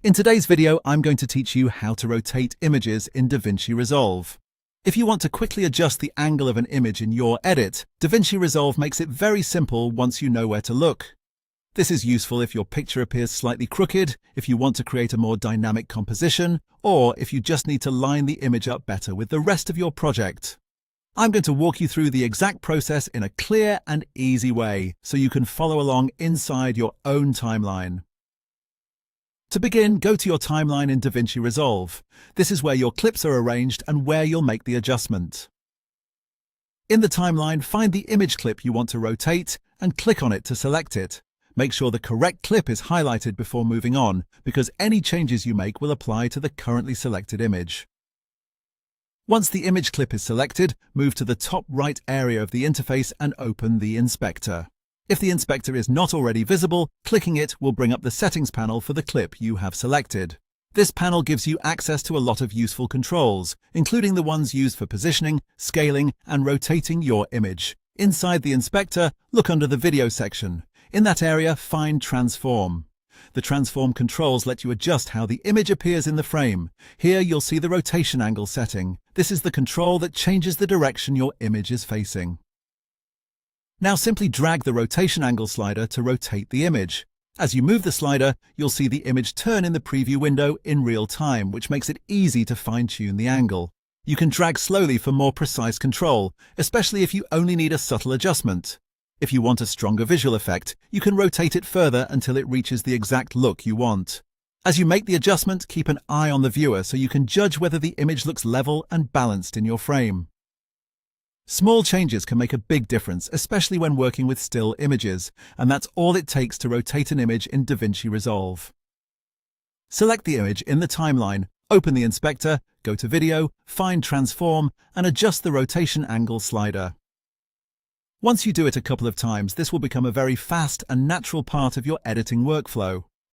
In today's video, I'm going to teach you how to rotate images in DaVinci Resolve. If you want to quickly adjust the angle of an image in your edit, DaVinci Resolve makes it very simple once you know where to look. This is useful if your picture appears slightly crooked, if you want to create a more dynamic composition, or if you just need to line the image up better with the rest of your project. I'm going to walk you through the exact process in a clear and easy way, so you can follow along inside your own timeline. To begin, go to your timeline in DaVinci Resolve. This is where your clips are arranged and where you'll make the adjustment. In the timeline, find the image clip you want to rotate and click on it to select it. Make sure the correct clip is highlighted before moving on, because any changes you make will apply to the currently selected image. Once the image clip is selected, move to the top right area of the interface and open the inspector. If the inspector is not already visible, clicking it will bring up the settings panel for the clip you have selected. This panel gives you access to a lot of useful controls, including the ones used for positioning, scaling, and rotating your image. Inside the inspector, look under the video section. In that area, find Transform. The Transform controls let you adjust how the image appears in the frame. Here you'll see the rotation angle setting. This is the control that changes the direction your image is facing. Now simply drag the rotation angle slider to rotate the image. As you move the slider, you'll see the image turn in the preview window in real time, which makes it easy to fine-tune the angle. You can drag slowly for more precise control, especially if you only need a subtle adjustment. If you want a stronger visual effect, you can rotate it further until it reaches the exact look you want. As you make the adjustment, keep an eye on the viewer so you can judge whether the image looks level and balanced in your frame. Small changes can make a big difference, especially when working with still images, and that's all it takes to rotate an image in DaVinci Resolve. Select the image in the timeline, open the inspector, go to Video, find Transform, and adjust the rotation angle slider. Once you do it a couple of times, this will become a very fast and natural part of your editing workflow.